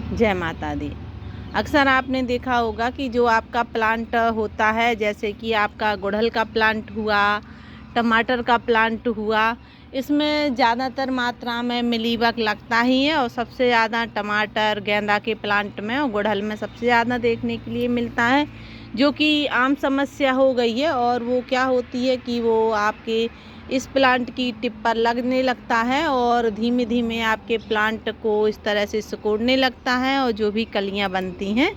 जय माता दी। अक्सर आपने देखा होगा कि जो आपका प्लांट होता है, जैसे कि आपका गुड़हल का प्लांट हुआ, टमाटर का प्लांट हुआ, इसमें ज़्यादातर मात्रा में मिलीबग लगता ही है। और सबसे ज़्यादा टमाटर, गेंदा के प्लांट में और गुड़हल में सबसे ज़्यादा देखने के लिए मिलता है, जो कि आम समस्या हो गई है। और वो क्या होती है कि वो आपके इस प्लांट की टिप पर लगने लगता है और धीमे धीमे आपके प्लांट को इस तरह से सिकुड़ने लगता है, और जो भी कलियां बनती हैं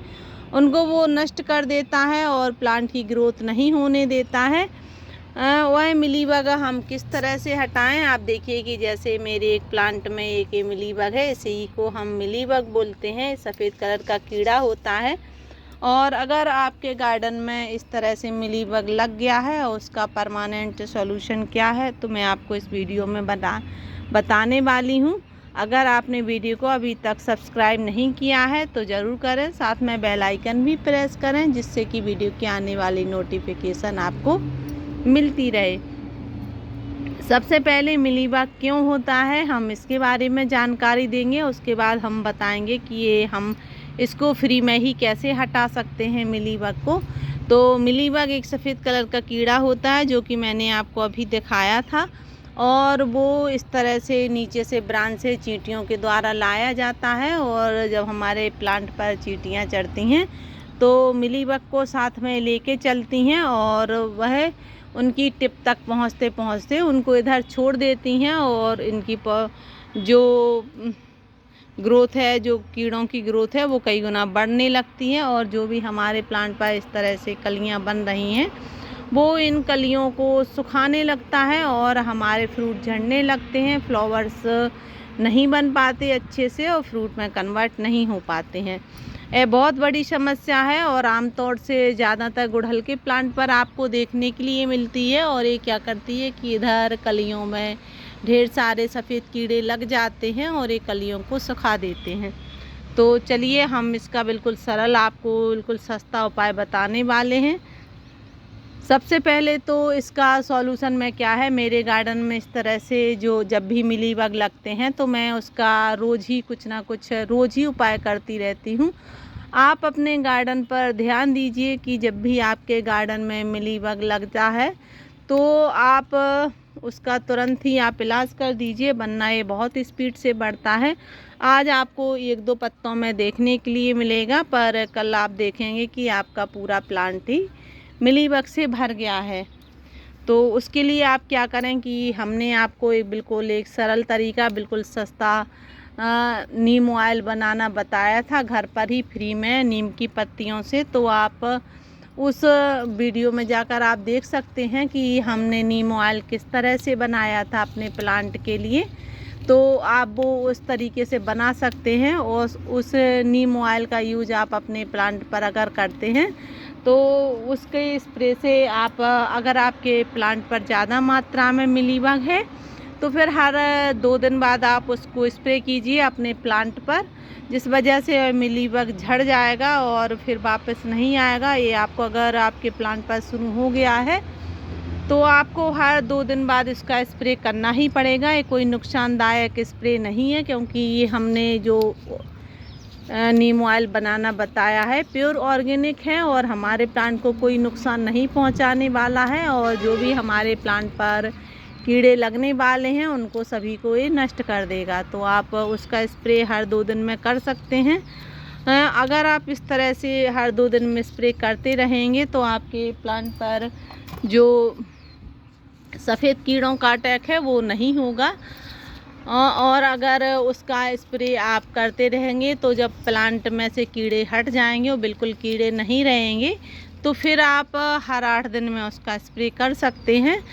उनको वो नष्ट कर देता है और प्लांट की ग्रोथ नहीं होने देता है। वह मिलीबग हम किस तरह से हटाएं? आप देखिए कि जैसे मेरे एक प्लांट में एक मिलीबग है, इसी को हम मिलीबग बोलते हैं। सफ़ेद कलर का कीड़ा होता है। और अगर आपके गार्डन में इस तरह से मिलीबग लग गया है और उसका परमानेंट सॉल्यूशन क्या है, तो मैं आपको इस वीडियो में बताने वाली हूँ। अगर आपने वीडियो को अभी तक सब्सक्राइब नहीं किया है तो ज़रूर करें, साथ में बेल आइकन भी प्रेस करें, जिससे कि वीडियो की आने वाली नोटिफिकेशन आपको मिलती रहे। सबसे पहले मिलीबग क्यों होता है, हम इसके बारे में जानकारी देंगे। उसके बाद हम बताएंगे कि ये हम इसको फ्री में ही कैसे हटा सकते हैं मिलीबग को। तो मिलीबग एक सफ़ेद कलर का कीड़ा होता है, जो कि मैंने आपको अभी दिखाया था। और वो इस तरह से नीचे से ब्रांच से चींटियों के द्वारा लाया जाता है, और जब हमारे प्लांट पर चींटियाँ चढ़ती हैं तो मिलीबग को साथ में लेके चलती हैं, और वह उनकी टिप तक पहुँचते पहुँचते उनको इधर छोड़ देती हैं। और इनकी जो ग्रोथ है, जो कीड़ों की ग्रोथ है, वो कई गुना बढ़ने लगती है। और जो भी हमारे प्लांट पर इस तरह से कलियां बन रही हैं, वो इन कलियों को सुखाने लगता है और हमारे फ्रूट झड़ने लगते हैं। फ्लावर्स नहीं बन पाते अच्छे से और फ्रूट में कन्वर्ट नहीं हो पाते हैं। यह बहुत बड़ी समस्या है और आमतौर से ज़्यादातर गुड़हल के प्लांट पर आपको देखने के लिए मिलती है। और ये क्या करती है कि इधर कलियों में ढेर सारे सफ़ेद कीड़े लग जाते हैं और ये कलियों को सुखा देते हैं। तो चलिए हम इसका बिल्कुल सरल, आपको बिल्कुल सस्ता उपाय बताने वाले हैं। सबसे पहले तो इसका सॉल्यूशन में क्या है, मेरे गार्डन में इस तरह से जो जब भी मिलीबग लगते हैं तो मैं उसका रोज़ ही कुछ ना कुछ रोज़ ही उपाय करती रहती हूँ। आप अपने गार्डन पर ध्यान दीजिए कि जब भी आपके गार्डन में मिलीबग लगता है तो आप उसका तुरंत ही आप इलाज कर दीजिए, वरना ये बहुत स्पीड से बढ़ता है। आज आपको एक दो पत्तों में देखने के लिए मिलेगा, पर कल आप देखेंगे कि आपका पूरा प्लांट ही मिलीबग से भर गया है। तो उसके लिए आप क्या करें कि हमने आपको बिल्कुल एक सरल तरीका, बिल्कुल सस्ता नीम ऑयल बनाना बताया था घर पर ही फ्री में नीम की पत्तियों से। तो आप उस वीडियो में जाकर आप देख सकते हैं कि हमने नीम ऑयल किस तरह से बनाया था अपने प्लांट के लिए। तो आप वो उस तरीके से बना सकते हैं, और उस नीम ऑयल का यूज आप अपने प्लांट पर अगर करते हैं तो उसके स्प्रे से आप, अगर आपके प्लांट पर ज़्यादा मात्रा में मिलीबग है तो फिर हर 2 दिन बाद आप उसको स्प्रे कीजिए अपने प्लांट पर, जिस वजह से मिलीबग झड़ जाएगा और फिर वापस नहीं आएगा। ये आपको, अगर आपके प्लांट पर शुरू हो गया है तो आपको हर 2 दिन बाद इसका स्प्रे करना ही पड़ेगा। ये कोई नुकसानदायक स्प्रे नहीं है, क्योंकि ये हमने जो नीम ऑयल बनाना बताया है प्योर ऑर्गेनिक है और हमारे प्लांट को कोई नुकसान नहीं पहुंचाने वाला है। और जो भी हमारे प्लांट पर कीड़े लगने वाले हैं उनको सभी को ये नष्ट कर देगा। तो आप उसका स्प्रे हर 2 दिन में कर सकते हैं। अगर आप इस तरह से हर 2 दिन में स्प्रे करते रहेंगे तो आपके प्लांट पर जो सफ़ेद कीड़ों का अटैक है वो नहीं होगा। और अगर उसका स्प्रे आप करते रहेंगे तो जब प्लांट में से कीड़े हट जाएंगे, वो बिल्कुल कीड़े नहीं रहेंगे, तो फिर आप हर 8 दिन में उसका स्प्रे कर सकते हैं।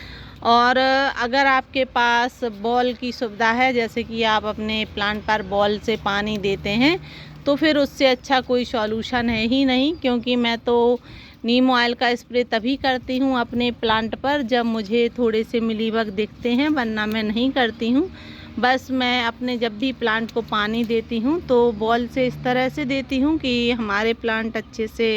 और अगर आपके पास बॉल की सुविधा है, जैसे कि आप अपने प्लांट पर बॉल से पानी देते हैं, तो फिर उससे अच्छा कोई सॉल्यूशन है ही नहीं। क्योंकि मैं तो नीम ऑयल का स्प्रे तभी करती हूँ अपने प्लांट पर जब मुझे थोड़े से मिलीबग दिखते हैं, वरना मैं नहीं करती हूँ। बस मैं अपने जब भी प्लांट को पानी देती हूँ तो बॉल से इस तरह से देती हूँ कि हमारे प्लांट अच्छे से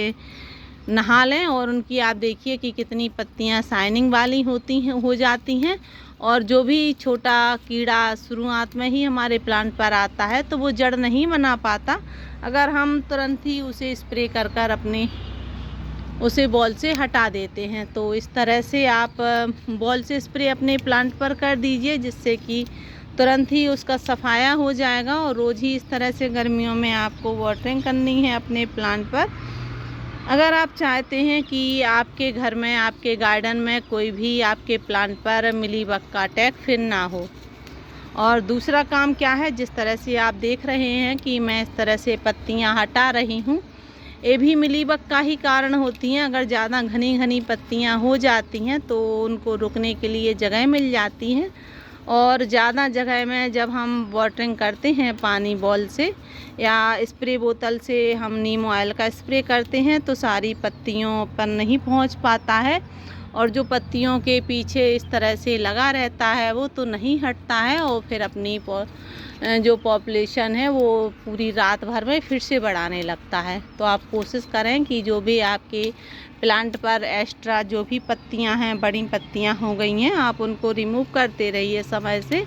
नहा लें और उनकी आप देखिए कि कितनी पत्तियां शाइनिंग वाली होती हैं, हो जाती हैं। और जो भी छोटा कीड़ा शुरुआत में ही हमारे प्लांट पर आता है तो वो जड़ नहीं बना पाता, अगर हम तुरंत ही उसे स्प्रे कर कर अपने उसे बॉल से हटा देते हैं। तो इस तरह से आप बॉल से स्प्रे अपने प्लांट पर कर दीजिए, जिससे कि तुरंत ही उसका सफाया हो जाएगा। और रोज़ ही इस तरह से गर्मियों में आपको वाटरिंग करनी है अपने प्लांट पर। अगर आप चाहते हैं कि आपके घर में, आपके गार्डन में कोई भी आपके प्लांट पर मिलीबग का अटैक फिर ना हो। और दूसरा काम क्या है, जिस तरह से आप देख रहे हैं कि मैं इस तरह से पत्तियां हटा रही हूँ, ये भी मिलीबग का ही कारण होती हैं। अगर ज़्यादा घनी घनी पत्तियां हो जाती हैं तो उनको रुकने के लिए जगह मिल जाती हैं। और ज़्यादा जगह में जब हम वाटरिंग करते हैं पानी बॉल से या स्प्रे बोतल से हम नीम ऑयल का स्प्रे करते हैं तो सारी पत्तियों पर नहीं पहुंच पाता है, और जो पत्तियों के पीछे इस तरह से लगा रहता है वो तो नहीं हटता है, और फिर अपनी जो पॉपुलेशन है वो पूरी रात भर में फिर से बढ़ाने लगता है। तो आप कोशिश करें कि जो भी आपके प्लांट पर एक्स्ट्रा जो भी पत्तियां हैं, बड़ी पत्तियां हो गई हैं, आप उनको रिमूव करते रहिए समय से।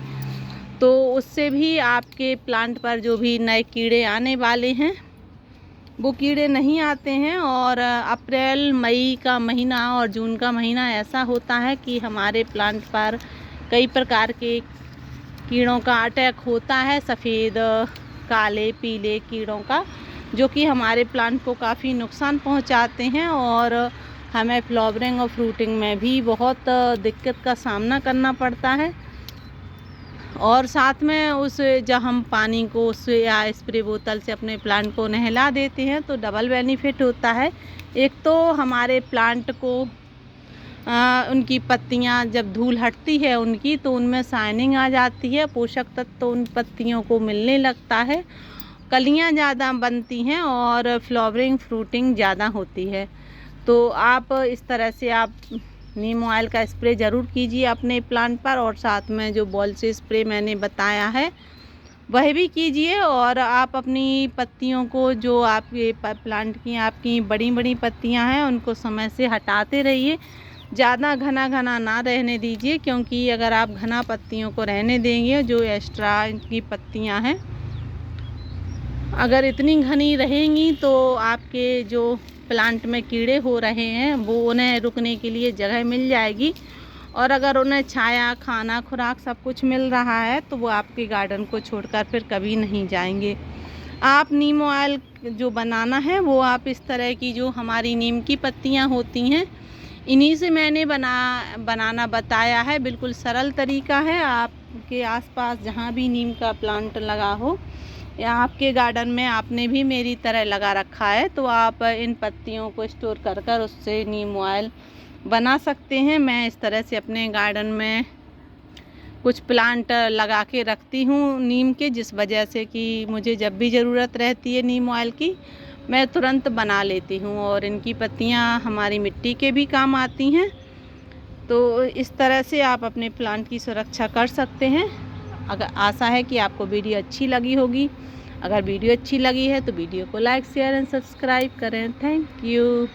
तो उससे भी आपके प्लांट पर जो भी नए कीड़े आने वाले हैं वो कीड़े नहीं आते हैं। और अप्रैल मई का महीना और जून का महीना ऐसा होता है कि हमारे प्लांट पर कई प्रकार के कीड़ों का अटैक होता है, सफ़ेद, काले, पीले कीड़ों का, जो कि हमारे प्लांट को काफ़ी नुकसान पहुंचाते हैं और हमें फ्लावरिंग और फ्रूटिंग में भी बहुत दिक्कत का सामना करना पड़ता है। और साथ में उस जब हम पानी को उससे या स्प्रे बोतल से अपने प्लांट को नहला देते हैं तो डबल बेनिफिट होता है। एक तो हमारे प्लांट को उनकी पत्तियां जब धूल हटती है उनकी तो उनमें शाइनिंग आ जाती है, पोषक तत्व तो उन पत्तियों को मिलने लगता है, कलियां ज़्यादा बनती हैं और फ्लावरिंग फ्रूटिंग ज़्यादा होती है। तो आप इस तरह से आप नीम ऑयल का स्प्रे ज़रूर कीजिए अपने प्लांट पर, और साथ में जो बॉल से स्प्रे मैंने बताया है वह भी कीजिए। और आप अपनी पत्तियों को, जो आपके प्लांट की आपकी बड़ी बड़ी पत्तियां हैं, उनको समय से हटाते रहिए, ज़्यादा घना घना ना रहने दीजिए, क्योंकि अगर आप घना पत्तियों को रहने देंगे, जो एक्स्ट्रा की पत्तियां हैं अगर इतनी घनी रहेंगी तो आपके जो प्लांट में कीड़े हो रहे हैं वो उन्हें रुकने के लिए जगह मिल जाएगी। और अगर उन्हें छाया, खाना, खुराक सब कुछ मिल रहा है तो वो आपके गार्डन को छोड़कर फिर कभी नहीं जाएंगे। आप नीम ऑयल जो बनाना है वो आप इस तरह की जो हमारी नीम की पत्तियां होती हैं इन्हीं से मैंने बनाना बताया है। बिल्कुल सरल तरीका है। आपके आसपास जहाँ भी नीम का प्लांट लगा हो या आपके गार्डन में आपने भी मेरी तरह लगा रखा है तो आप इन पत्तियों को स्टोर कर कर उससे नीम ऑयल बना सकते हैं। मैं इस तरह से अपने गार्डन में कुछ प्लांट लगा के रखती हूँ नीम के, जिस वजह से कि मुझे जब भी ज़रूरत रहती है नीम ऑयल की मैं तुरंत बना लेती हूँ। और इनकी पत्तियाँ हमारी मिट्टी के भी काम आती हैं। तो इस तरह से आप अपने प्लांट की सुरक्षा कर सकते हैं। अगर आशा है कि आपको वीडियो अच्छी लगी होगी। अगर वीडियो अच्छी लगी है तो वीडियो को लाइक, शेयर एंड सब्सक्राइब करें। Thank you.